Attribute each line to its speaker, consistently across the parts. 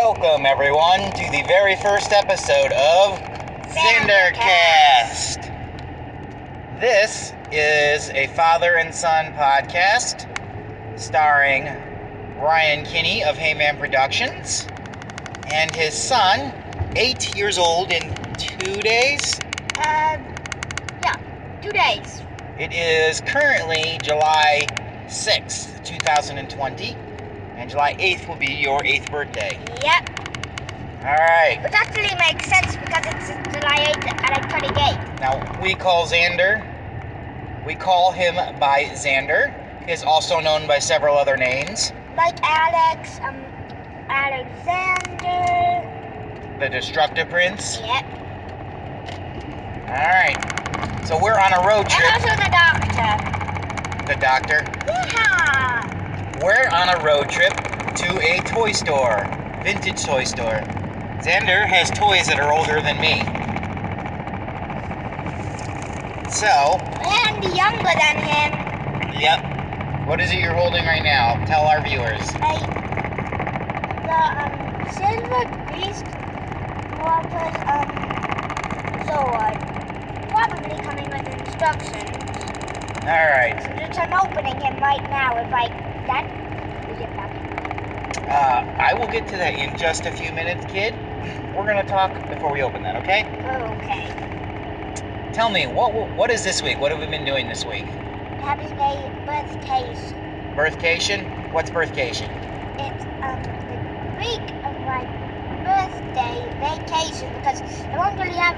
Speaker 1: Welcome, everyone, to the very first episode of Xandercast. This is a father and son podcast starring Ryan Kinney of HEYMAN Productions and his son, 8 years old in 2 days.
Speaker 2: 2 days.
Speaker 1: It is currently July 6th, 2020, and July 8th will be your 8th birthday.
Speaker 2: Yep.
Speaker 1: Alright.
Speaker 2: Which actually makes sense because it's July 8th and I'm 28.
Speaker 1: Now, we call him by Xander. He is also known by several other names.
Speaker 2: Like Alex, Alexander.
Speaker 1: The Destructive Prince.
Speaker 2: Yep.
Speaker 1: Alright. So we're on a road trip.
Speaker 2: And also the doctor.
Speaker 1: The doctor?
Speaker 2: Yeah.
Speaker 1: We're on a road trip to a toy store. Vintage toy store. Xander has toys that are older than me. So.
Speaker 2: And younger than him.
Speaker 1: Yep. What is it you're holding right now? Tell our viewers.
Speaker 2: The Silver Beast Walker's sword. Probably coming with instructions.
Speaker 1: Alright.
Speaker 2: So just I'm opening him right now if I can. Is it back?
Speaker 1: I will get to that in just a few minutes, kid. We're going to talk before we open that, okay?
Speaker 2: Okay.
Speaker 1: Tell me, what is this week? What have we been doing this week?
Speaker 2: Having a birthcation.
Speaker 1: Birthcation? What's birthcation?
Speaker 2: It's the week of my birthday vacation because I won't really have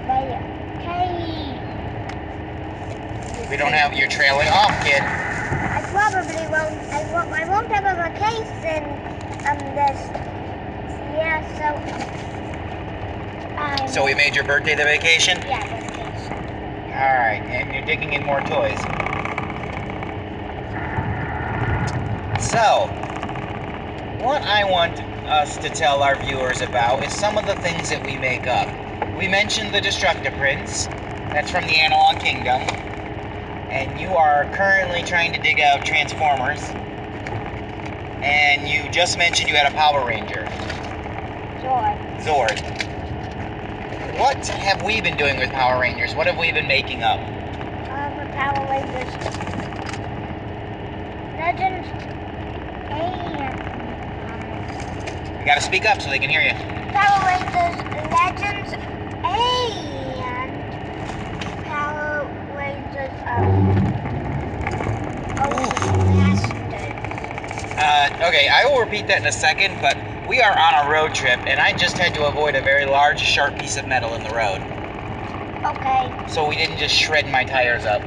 Speaker 2: vacation.
Speaker 1: We don't have, you're trailing off, kid.
Speaker 2: I probably won't. I won't have a vacation. This year, so.
Speaker 1: So we made your birthday the vacation?
Speaker 2: Yeah, vacation.
Speaker 1: All right, and you're digging in more toys. So, what I want us to tell our viewers about is some of the things that we make up. We mentioned the Destructive Prince. That's from the Analog Kingdom. And you are currently trying to dig out Transformers. And you just mentioned you had a Power Ranger. Zord. What have we been doing with Power Rangers? What have we been making up?
Speaker 2: With Power Rangers. Legends and...
Speaker 1: You gotta speak up so they can hear you.
Speaker 2: Power Rangers Legends and Power Rangers
Speaker 1: Okay, I will repeat that in a second, but we are on a road trip, and I just had to avoid a very large, sharp piece of metal in the road.
Speaker 2: Okay.
Speaker 1: So we didn't just shred my tires up.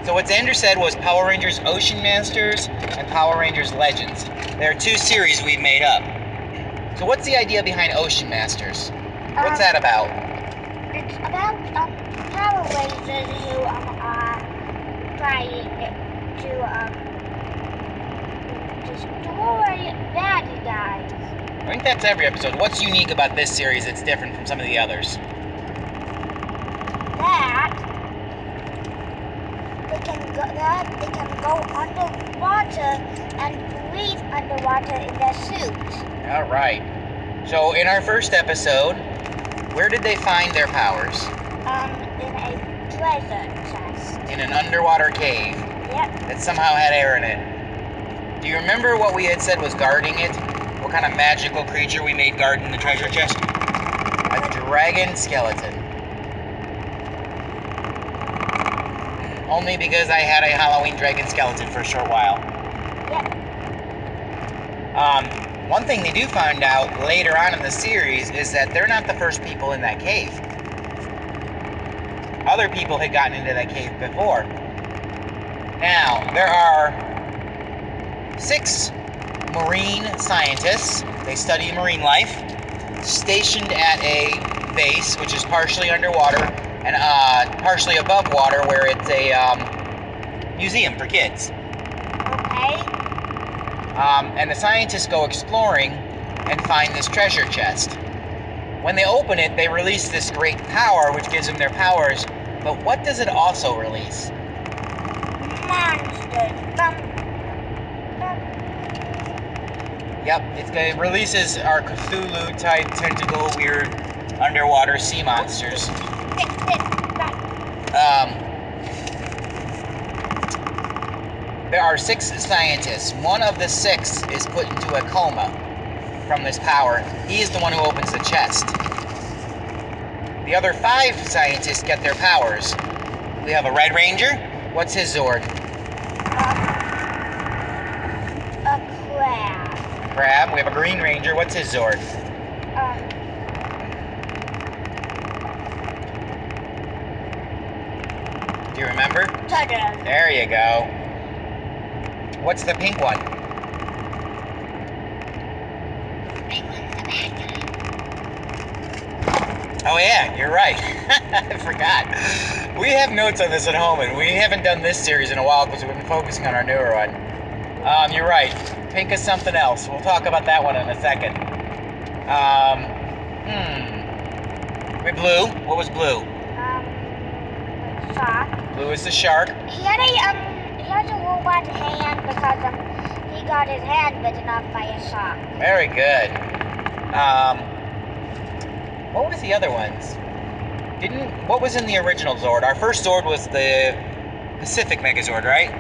Speaker 1: So what Xander said was Power Rangers Ocean Masters and Power Rangers Legends. There are 2 series we've made up. So what's the idea behind Ocean Masters? What's that about?
Speaker 2: It's about Power Rangers who are trying to destroy bad guys.
Speaker 1: I think that's every episode. What's unique about this series that's different from some of the others?
Speaker 2: That they can go underwater and breathe underwater in their suits.
Speaker 1: All right. So in our first episode, where did they find their powers?
Speaker 2: In a treasure chest.
Speaker 1: In an underwater cave.
Speaker 2: Yep.
Speaker 1: That somehow had air in it. Do you remember what we had said was guarding it? What kind of magical creature we made guarding the treasure chest? A dragon skeleton. Only because I had a Halloween dragon skeleton for a short while.
Speaker 2: Yep.
Speaker 1: One thing they do find out later on in the series is that they're not the first people in that cave. Other people had gotten into that cave before. Now, there are 6 marine scientists, they study marine life, stationed at a base which is partially underwater and partially above water where it's a museum for kids.
Speaker 2: Okay.
Speaker 1: And the scientists go exploring and find this treasure chest. When they open it, they release this great power which gives them their powers, but what does it also release?
Speaker 2: Monsters.
Speaker 1: Yep, it releases our Cthulhu-type tentacle, weird underwater sea monsters. There are 6 scientists. One of the 6 is put into a coma from this power. He is the one who opens the chest. The other 5 scientists get their powers. We have a Red Ranger. What's his Zord?
Speaker 2: A crab.
Speaker 1: Crab. We have a Green Ranger. What's his Zord? Do you remember?
Speaker 2: Turtle.
Speaker 1: There you go. What's the pink one? Oh yeah, you're right. I forgot. We have notes on this at home, and we haven't done this series in a while because we've been focusing on our newer one. You're right. Pink is something else. We'll talk about that one in a second. With Blue. What was Blue?
Speaker 2: Shark.
Speaker 1: Blue is the shark.
Speaker 2: He has a robot hand because he got his hand bitten off by a shark.
Speaker 1: Very good. What was the other ones? What was in the original Zord? Our first Zord was the Pacific Megazord, right?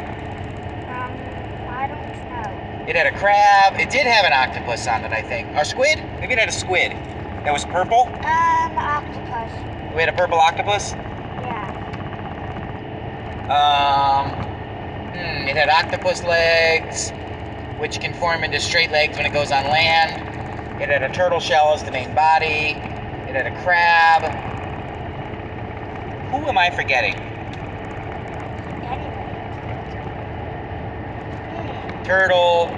Speaker 2: I don't know.
Speaker 1: It had a crab. It did have an octopus on it, I think. Or squid? Maybe it had a squid. That was purple?
Speaker 2: Octopus.
Speaker 1: We had a purple octopus?
Speaker 2: Yeah.
Speaker 1: It had octopus legs, which can form into straight legs when it goes on land. It had a turtle shell as the main body. It had a crab. Who am I forgetting? Turtle,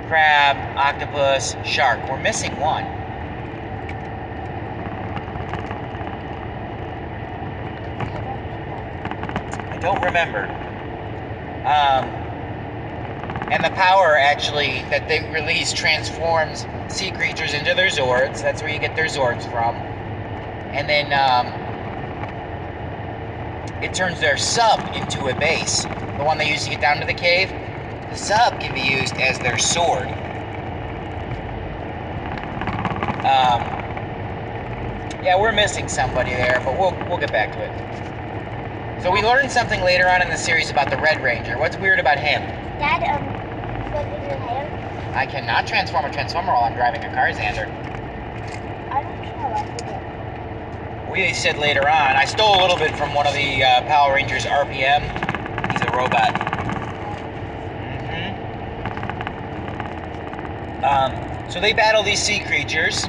Speaker 1: crab, octopus, shark. We're missing one. I don't remember. And the power actually that they release transforms sea creatures into their Zords. That's where you get their Zords from. And then it turns their sub into a base. The one they use to get down to the cave. The sub can be used as their sword. Yeah, we're missing somebody there, but we'll get back to it. So we learned something later on in the series about the Red Ranger. What's weird about him?
Speaker 2: Dad, what is his hair?
Speaker 1: I cannot transform a transformer while I'm driving a car, Xander.
Speaker 2: I don't know, I forget.
Speaker 1: We said later on, I stole a little bit from one of the Power Rangers RPM. He's a robot. So they battle these sea creatures,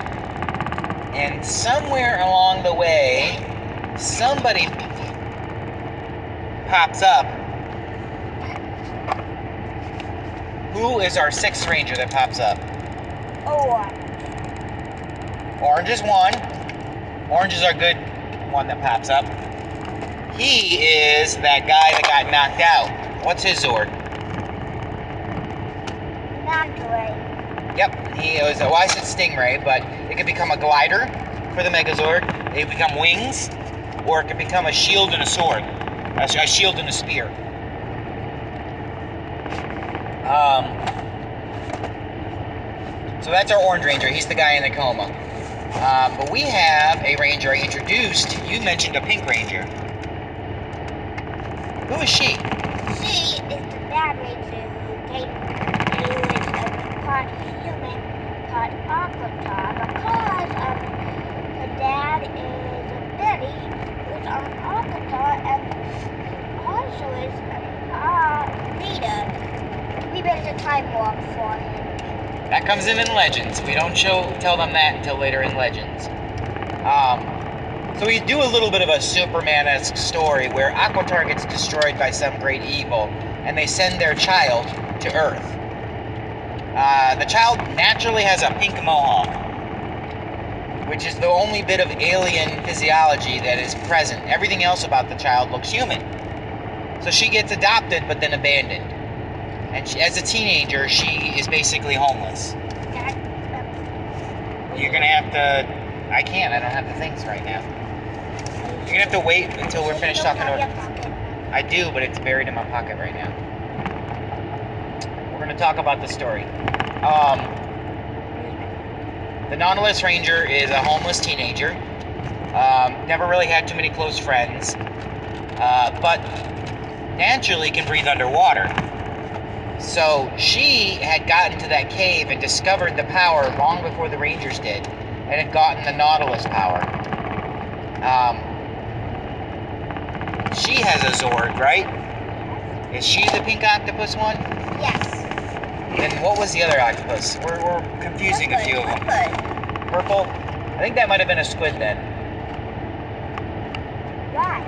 Speaker 1: and somewhere along the way, somebody pops up. Who is our 6th Ranger that pops up? Orange is one. Orange is our good one that pops up. He is that guy that got knocked out. What's his Zord?
Speaker 2: Stingray.
Speaker 1: Yep, he was, well, I said Stingray, but it could become a glider for the Megazord. It could become wings, or it could become a shield and a sword. A shield and a spear. So that's our Orange Ranger. He's the guy in the coma. But we have a Ranger I introduced. You mentioned a Pink Ranger. Who is she?
Speaker 2: She is the bad Ranger who is part human, part avatar, because her dad is Billy, who's an avatar, and also is a leader. We made a time warp for him.
Speaker 1: That comes in Legends. We don't tell them that until later in Legends. So we do a little bit of a Superman-esque story where Aquatar gets destroyed by some great evil, and they send their child to Earth. The child naturally has a pink mohawk, which is the only bit of alien physiology that is present. Everything else about the child looks human. So she gets adopted, but then abandoned. And she, as a teenager, she is basically homeless. You're gonna have to... I can't, I don't have the things right now. You're gonna have to wait until we're finished talking to her. I do, but it's buried in my pocket right now. We're gonna talk about the story. The Nautilus Ranger is a homeless teenager. Never really had too many close friends, but naturally can breathe underwater. So she had gotten to that cave and discovered the power long before the Rangers did, and had gotten the Nautilus power. She has a Zord, right? Is she the pink octopus one?
Speaker 2: Yes.
Speaker 1: Then what was the other octopus? We're confusing a few of them. Purple? I think that might have been a squid then.
Speaker 2: Why?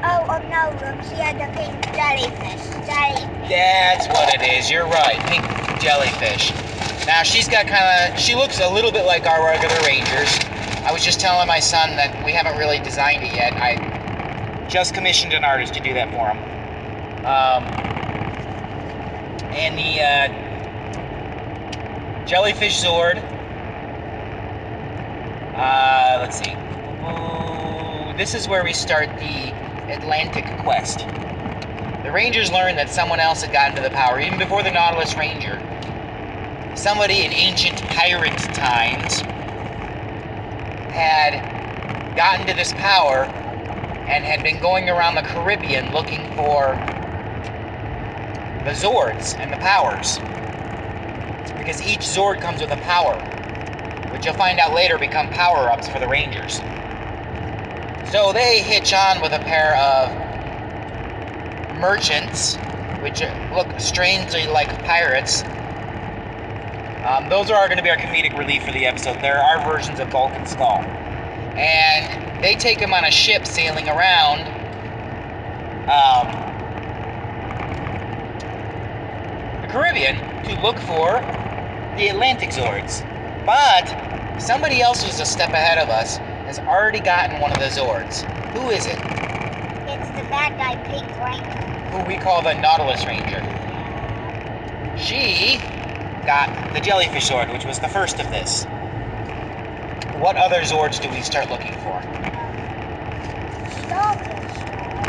Speaker 2: Oh no, she had the pink jellyfish.
Speaker 1: That's what it is. You're right. Pink jellyfish. Now she looks a little bit like our regular Rangers. I was just telling my son that we haven't really designed it yet. I just commissioned an artist to do that for him. And the jellyfish Zord. Let's see. Ooh, this is where we start the Atlantic quest. The Rangers learned that someone else had gotten to the power, even before the Nautilus Ranger. Somebody in ancient pirate times had gotten to this power and had been going around the Caribbean looking for the Zords and the powers. Because each Zord comes with a power, which you'll find out later become power-ups for the Rangers. So they hitch on with a pair of merchants, which look strangely like pirates. Those are going to be our comedic relief for the episode. There are versions of Bulk and Skull. And they take him on a ship sailing around the Caribbean to look for the Atlantic Zords. But somebody else who's a step ahead of us has already gotten one of the Zords. Who is it?
Speaker 2: It's the bad guy, Pink Ranger.
Speaker 1: Who we call the Nautilus Ranger. She got the Jellyfish Zord, which was the first of this. What other Zords do we start looking for?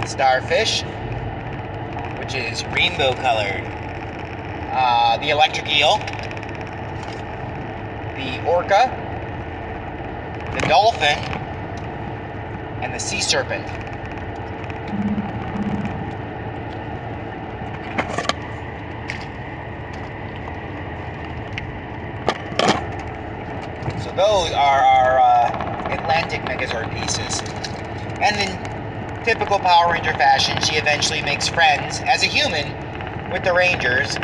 Speaker 1: Starfish, which is rainbow colored. The electric eel. The orca. The dolphin. And the sea serpent. So those are our Atlantic Megazord pieces. And in typical Power Ranger fashion, she eventually makes friends as a human with the Rangers.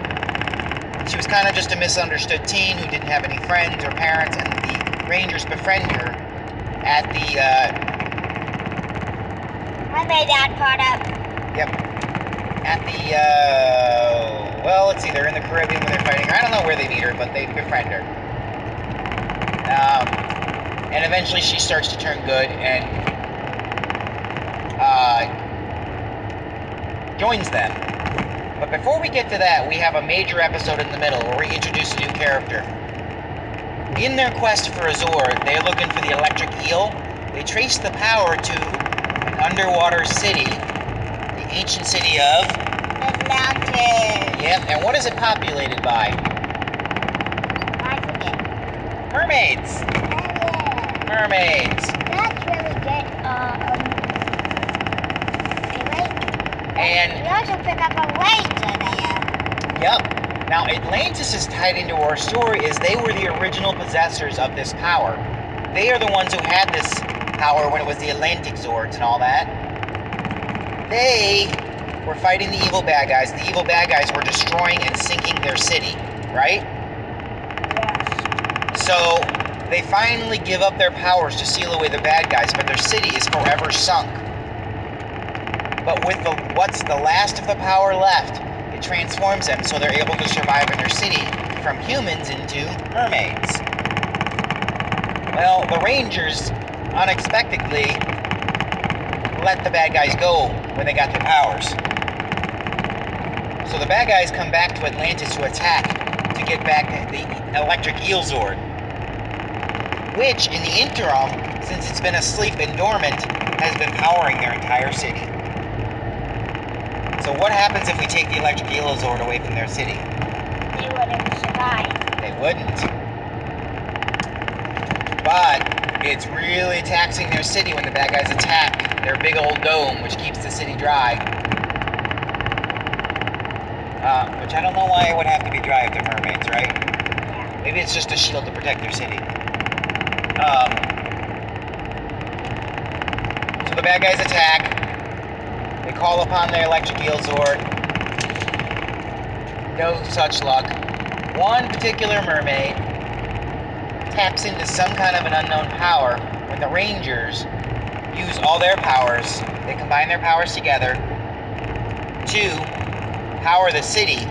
Speaker 1: She was kind of just a misunderstood teen who didn't have any friends or parents, and the Rangers befriend her at the
Speaker 2: I made that part up.
Speaker 1: Yep. At the well, let's see, they're in the Caribbean when they're fighting her. I don't know where they meet her, but they befriend her. And eventually she starts to turn good and joins them. But before we get to that, we have a major episode in the middle where we introduce a new character. In their quest for a Zord, they're looking for the electric eel. They trace the power to an underwater city, the ancient city of
Speaker 2: Atlantis.
Speaker 1: Yep, and what is it populated by?
Speaker 2: I forget.
Speaker 1: Mermaids.
Speaker 2: Oh yeah.
Speaker 1: Mermaids.
Speaker 2: That's really good.
Speaker 1: And
Speaker 2: we also pick up a Ranger there.
Speaker 1: yep. Now Atlantis is tied into our story as they were the original possessors of this power. They are the ones who had this power when it was the Atlantic Zords and all that. They were fighting the evil bad guys. The evil bad guys were destroying and sinking their city, right?
Speaker 2: Yes.
Speaker 1: So they finally give up their powers to seal away the bad guys, but their city is forever sunk. But with what's the last of the power left, it transforms them so they're able to survive in their city from humans into mermaids. Well, the Rangers unexpectedly let the bad guys go when they got their powers. So the bad guys come back to Atlantis to attack to get back the electric eel Zord, which in the interim, since it's been asleep and dormant, has been powering their entire city. So what happens if we take the electric eel Zord away from their city?
Speaker 2: They wouldn't survive.
Speaker 1: They wouldn't. But it's really taxing their city when the bad guys attack their big old dome, which keeps the city dry. Which I don't know why it would have to be dry if they're mermaids, right?
Speaker 2: Yeah.
Speaker 1: Maybe it's just a shield to protect their city. So the bad guys attack. They call upon their electric eel sword. No such luck. One particular mermaid taps into some kind of an unknown power when the Rangers use all their powers. They combine their powers together to power the city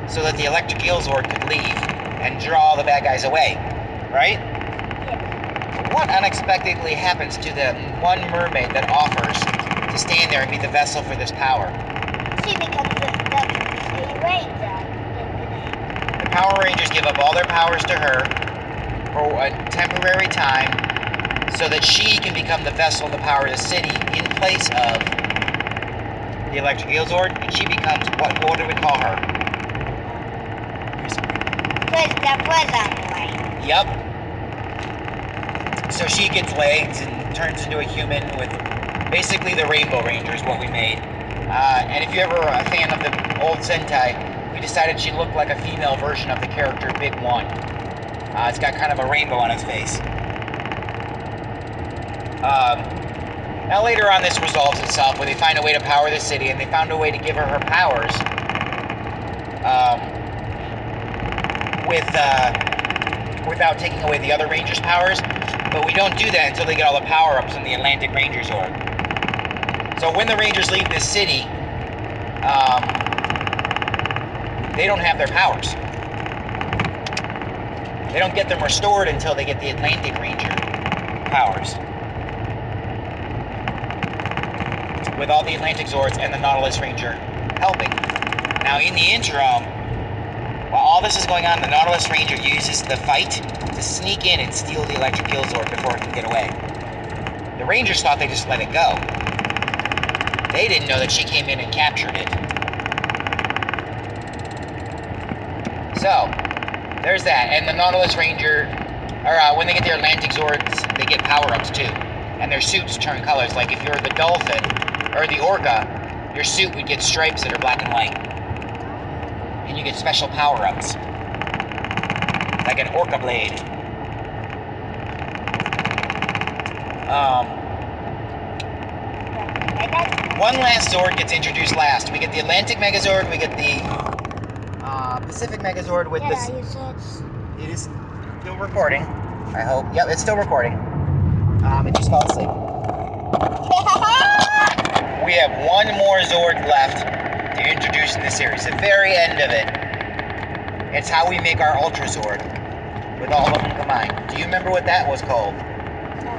Speaker 1: so that the electric eel sword could leave and draw the bad guys away, right?
Speaker 2: Yeah.
Speaker 1: What unexpectedly happens to the one mermaid that offers to stand there and be the vessel for this power?
Speaker 2: She becomes the Ranger.
Speaker 1: The Power Rangers give up all their powers to her for a temporary time so that she can become the vessel to power the city in place of the electric eel sword, and she becomes, what do we call her? Yep. So she gets legs and turns into a human with basically the Rainbow Ranger is what we made. And if you're ever a fan of the old Sentai, we decided she looked like a female version of the character Big One. It's got kind of a rainbow on its face. Now later on this resolves itself when they find a way to power the city, and they found a way to give her her powers without taking away the other Rangers' powers. But we don't do that until they get all the power-ups in the Atlantic Rangers Org. So when the Rangers leave this city, they don't have their powers. They don't get them restored until they get the Atlantic Ranger powers. With all the Atlantic Zords and the Nautilus Ranger helping. Now in the interim, while all this is going on, the Nautilus Ranger uses the fight to sneak in and steal the electric eel sword before it can get away. The Rangers thought they just let it go. They didn't know that she came in and captured it. So, there's that. And the Nautilus Ranger, when they get their Atlantic Zords, they get power-ups too. And their suits turn colors. Like if you're the dolphin or the orca, your suit would get stripes that are black and white. And you get special power-ups. Like an orca blade. One last Zord gets introduced last. We get the Atlantic Megazord, we get the Pacific Megazord with this. It is still recording, I hope. Yep, it's still recording. It just fell asleep. We have one more Zord left to introduce in this series, the very end of it. It's how we make our Ultra Zord with all of them combined. Do you remember what that was called?
Speaker 2: No.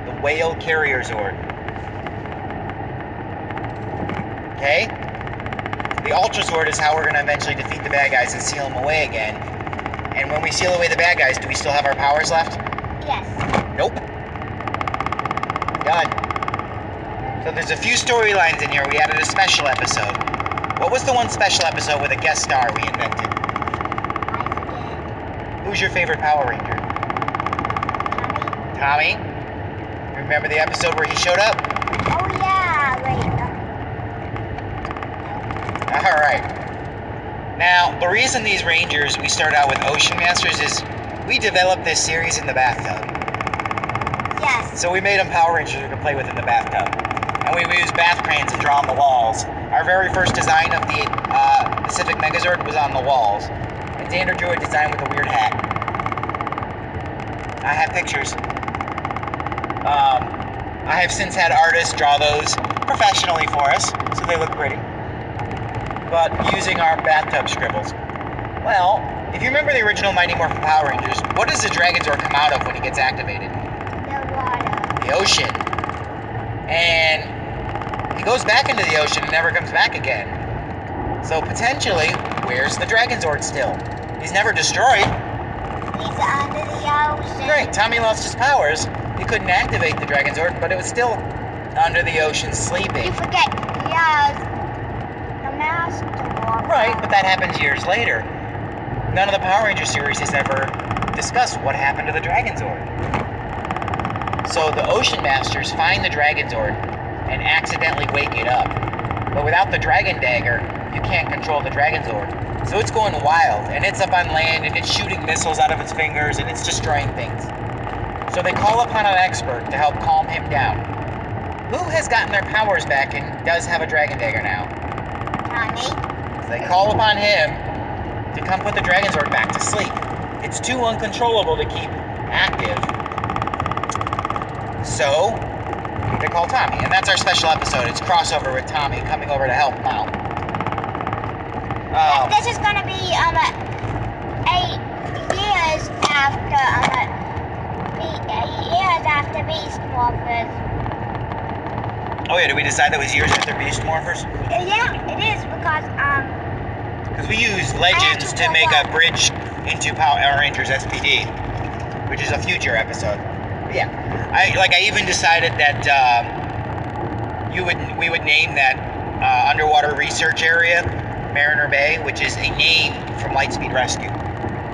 Speaker 1: The Whale Carrier Zord. Okay? The Ultra Zord is how we're going to eventually defeat the bad guys and seal them away again. And when we seal away the bad guys, do we still have our powers left?
Speaker 2: Yes.
Speaker 1: Nope. Done. So there's a few storylines in here. We added a special episode. What was the one special episode with a guest star we invented?
Speaker 2: I forget.
Speaker 1: Who's your favorite Power Ranger?
Speaker 2: Tommy?
Speaker 1: Tommy? Remember the episode where he showed up?
Speaker 2: Oh yeah, wait.
Speaker 1: Alright. Now, the reason these Rangers, we start out with Ocean Masters is we developed this series in the bathtub.
Speaker 2: Yes.
Speaker 1: So we made them Power Rangers we could play with in the bathtub. And we used bath cranes to draw on the walls. Our very first design of the Pacific Megazord was on the walls. And Xander drew a design with a weird hat. I have pictures. I have since had artists draw those professionally for us, so they look pretty. But using our bathtub scribbles. Well, if you remember the original Mighty Morphin Power Rangers, what does the Dragonzord come out of when he gets activated?
Speaker 2: The water.
Speaker 1: The ocean. And he goes back into the ocean and never comes back again. So potentially, where's the Dragonzord still? He's never destroyed.
Speaker 2: He's under the ocean.
Speaker 1: Great, Tommy lost his powers. He couldn't activate the Dragonzord, but it was still under the ocean sleeping.
Speaker 2: You forget, he has the master walk.
Speaker 1: Right, but that happens years later. none of the Power Ranger series has ever discussed what happened to the Dragon Zord. So the Ocean Masters find the Dragon Zord and accidentally wake it up. But without the Dragon Dagger, you can't control the Dragon Zord. So it's going wild, and it's up on land, and it's shooting missiles out of its fingers, and it's destroying things. So they call upon an expert to help calm him down. Who has gotten their powers back and does have a Dragon Dagger now?
Speaker 2: Tommy.
Speaker 1: So they call upon him to come put the Dragon Zord back to sleep. It's too uncontrollable to keep active. So they call Tommy, and that's our special episode. It's crossover with Tommy coming over to help him out.
Speaker 2: This is gonna be 8 years after Beast Morphers.
Speaker 1: Oh yeah, did we decide that was years after Beast Morphers?
Speaker 2: Yeah, it is because
Speaker 1: Because we used Legends to make a bridge into Power Rangers SPD, which is a future episode. But yeah, I even decided that we would name that underwater research area Mariner Bay, which is a name from Lightspeed Rescue.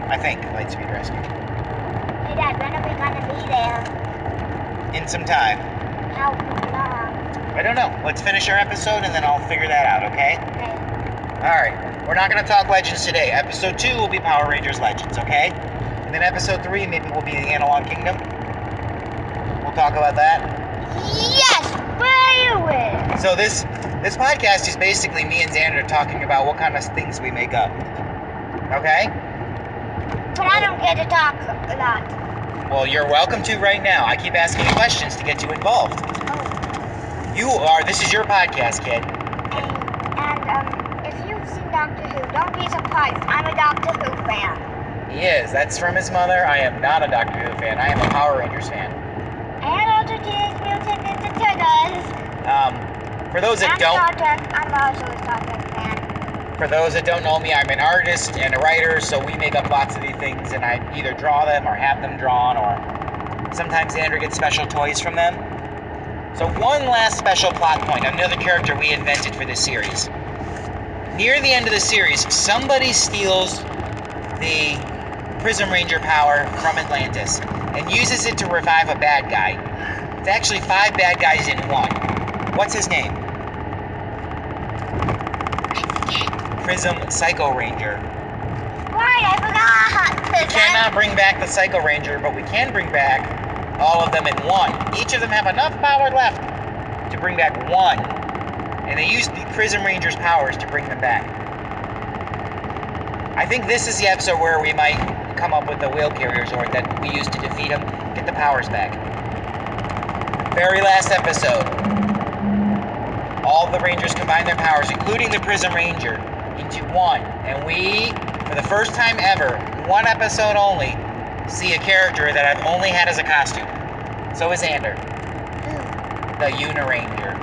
Speaker 1: I think Lightspeed Rescue.
Speaker 2: Hey Dad, when are we gonna be there?
Speaker 1: In some time.
Speaker 2: How long?
Speaker 1: I don't know. Let's finish our episode and then I'll figure that out, okay?
Speaker 2: Okay.
Speaker 1: Alright. We're not going to talk Legends today. Episode 2 will be Power Rangers Legends, okay? And then episode 3 maybe will be the Analog Kingdom. We'll talk about that.
Speaker 2: Yes, Wayward!
Speaker 1: So this podcast is basically me and Xander talking about what kind of things we make up. Okay?
Speaker 2: But I don't get to talk a lot.
Speaker 1: Well, you're welcome to right now. I keep asking you questions to get you involved. This is your podcast, kid.
Speaker 2: And if you've seen Doctor Who, don't be surprised. I'm a Doctor Who fan.
Speaker 1: He is. That's from his mother. I am not a Doctor Who fan. I am a Power Rangers fan.
Speaker 2: And also Teenage Mutant Ninja Turtles.
Speaker 1: For those that don't...
Speaker 2: I'm also a Star Trek fan.
Speaker 1: For those that don't know me, I'm an artist and a writer, so we make up lots of these things, and I either draw them or have them drawn, or sometimes Xander gets special toys from them. So one last special plot point, another character we invented for this series. Near the end of the series, somebody steals the Prism Ranger power from Atlantis and uses it to revive a bad guy. It's actually 5 bad guys in one. What's his name? Prism Psycho Ranger.
Speaker 2: Right, I forgot.
Speaker 1: We cannot bring back the Psycho Ranger, but we can bring back all of them in one. Each of them have enough power left to bring back one. And they use the Prism Ranger's powers to bring them back. I think this is the episode where we might come up with the Wheel Carrier Zord that we used to defeat them, get the powers back. Very last episode. All the Rangers combine their powers, including the Prism Ranger, into one. And we, for the first time ever, one episode only, see a character that I've only had as a costume. So is Xander. The Uniranger.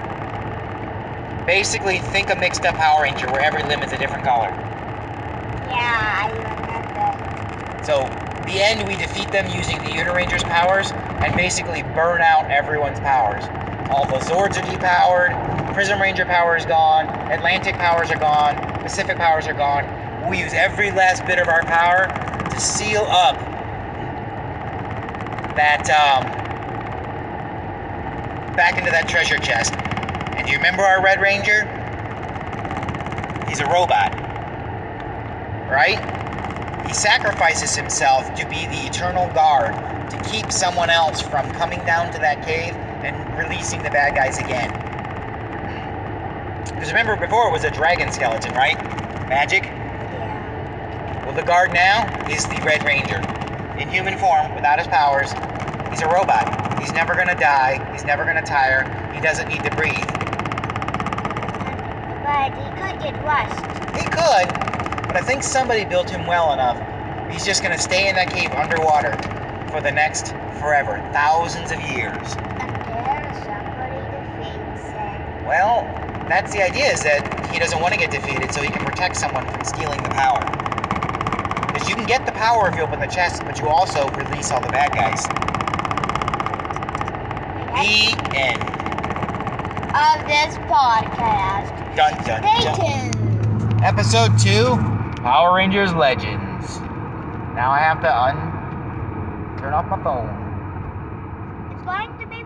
Speaker 1: Basically, think a mixed up Power Ranger where every limb is a different color.
Speaker 2: Yeah, I remember.
Speaker 1: So, the end, we defeat them using the Uniranger's powers and basically burn out everyone's powers. All the Zords are depowered, Prism Ranger power is gone, Atlantic powers are gone, Pacific powers are gone. We use every last bit of our power to seal up that, back into that treasure chest. And do you remember our Red Ranger? He's a robot, right? He sacrifices himself to be the eternal guard to keep someone else from coming down to that cave and releasing the bad guys again. Because remember, before it was a dragon skeleton, right? Magic?
Speaker 2: Yeah.
Speaker 1: Well, the guard now is the Red Ranger. In human form, without his powers, he's a robot. He's never gonna die, he's never gonna tire, he doesn't need to breathe.
Speaker 2: But he could get rust.
Speaker 1: He could, but I think somebody built him well enough. He's just gonna stay in that cave underwater for the next forever, thousands of years.
Speaker 2: Until somebody defeats him.
Speaker 1: Well, that's the idea, is that he doesn't want to get defeated so he can protect someone from stealing the power. Because you can get the power if you open the chest, but you also release all the bad guys. The end.
Speaker 2: Of this podcast.
Speaker 1: Dun dun
Speaker 2: Stay
Speaker 1: dun.
Speaker 2: tuned.
Speaker 1: Episode 2, Power Rangers Legends. Now I have to turn off my phone.
Speaker 2: It's going to be